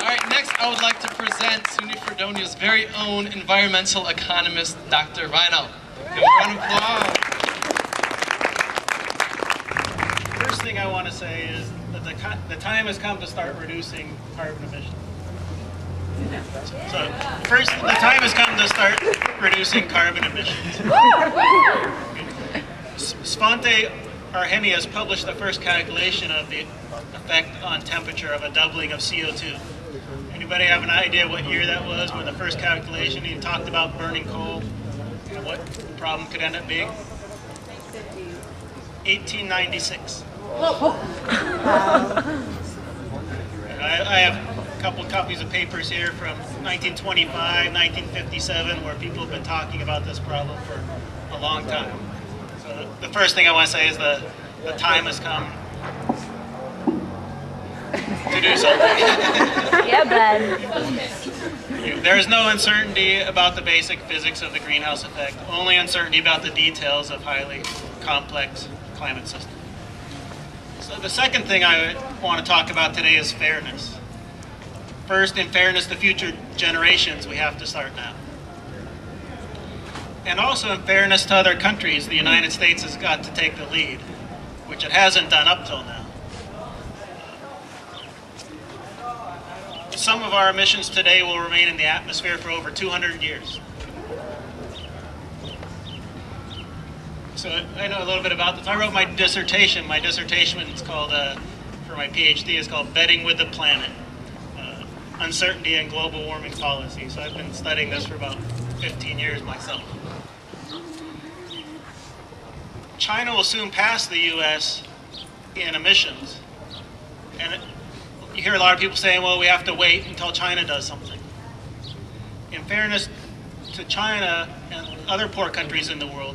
right, next I would like to present SUNY Fredonia's very own environmental economist, Dr. Rhino. Give a round of applause. First thing I want to say is that the time has come to start reducing carbon emissions. So first, the time has come to start reducing carbon emissions. Svante Arrhenius published the first calculation of the effect on temperature of a doubling of CO2. Anybody have an idea what year that was when the first calculation? He talked about burning coal and what the problem could end up being. 1896. I have a couple copies of papers here from 1925, 1957, where people have been talking about this problem for a long time. So the first thing I want to say is the time has come to do something. Yeah, bud. There is no uncertainty about the basic physics of the greenhouse effect, only uncertainty about the details of highly complex climate systems. So the second thing I want to talk about today is fairness. First, in fairness to future generations, we have to start now. And also in fairness to other countries, the United States has got to take the lead, which it hasn't done up till now. Some of our emissions today will remain in the atmosphere for over 200 years. So I know a little bit about this. I wrote my dissertation. My dissertation is called, for my PhD, is called Betting with the Planet, Uncertainty in Global Warming Policy. So I've been studying this for about 15 years myself. China will soon pass the U.S. in emissions. And you hear a lot of people saying, well, we have to wait until China does something. In fairness to China and other poor countries in the world,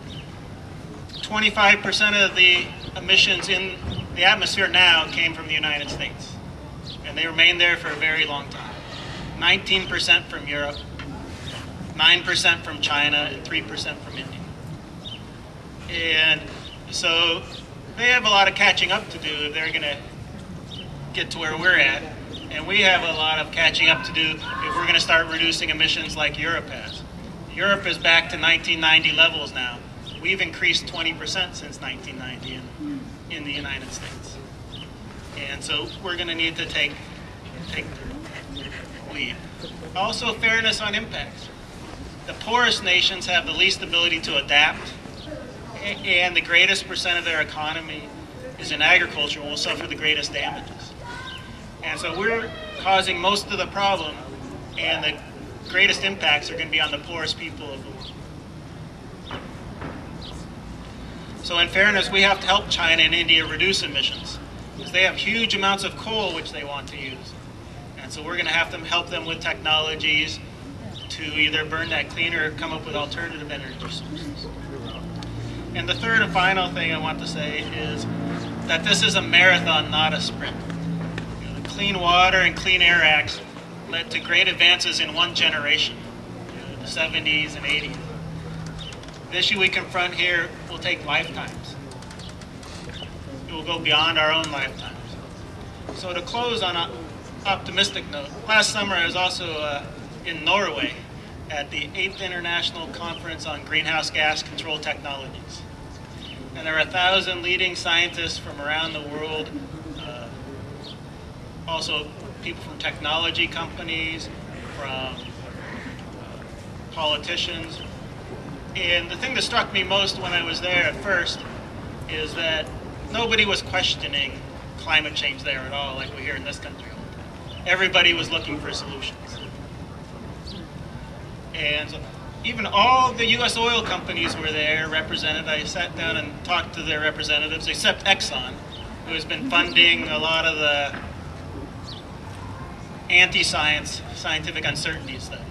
25% of the emissions in the atmosphere now came from the United States. And they remained there for a very long time. 19% from Europe, 9% from China, and 3% from India. And so they have a lot of catching up to do if they're going to get to where we're at. And we have a lot of catching up to do if we're going to start reducing emissions like Europe has. Europe is back to 1990 levels now. We've increased 20% since 1990 in the United States. And so we're going to need to take the lead. Also, fairness on impacts. The poorest nations have the least ability to adapt, and the greatest percent of their economy is in agriculture and will suffer the greatest damages. And so we're causing most of the problem, and the greatest impacts are going to be on the poorest people of the world. So in fairness, we have to help China and India reduce emissions, because they have huge amounts of coal which they want to use. And so we're going to have to help them with technologies to either burn that cleaner or come up with alternative energy sources. And the third and final thing I want to say is that this is a marathon, not a sprint. The Clean Water and Clean Air Acts led to great advances in one generation, the 70s and 80s. The issue we confront here will take lifetimes. It will go beyond our own lifetimes. So to close on an optimistic note, last summer I was also in Norway at the 8th International Conference on Greenhouse Gas Control Technologies. And there were 1,000 leading scientists from around the world, also people from technology companies, from politicians. And the thing that struck me most when I was there at first is that nobody was questioning climate change there at all, like we hear in this country all the time. Everybody was looking for solutions. And so even all the U.S. oil companies were there represented. I sat down and talked to their representatives, except Exxon, who has been funding a lot of the anti-science, scientific uncertainty studies.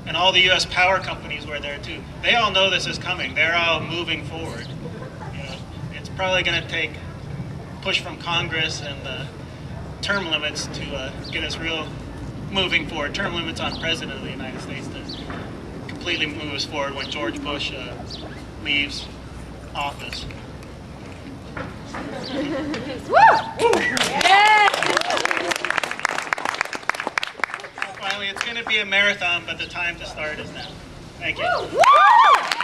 And all the U.S. power companies were there too. They all know this is coming. They're all moving forward. It's probably going to take push from Congress and the term limits to get us real moving forward. Term limits on President of the United States to completely move us forward when George Bush leaves office. Woo! Yeah. Finally, it's going to be a marathon, but the time to start is now. Thank you.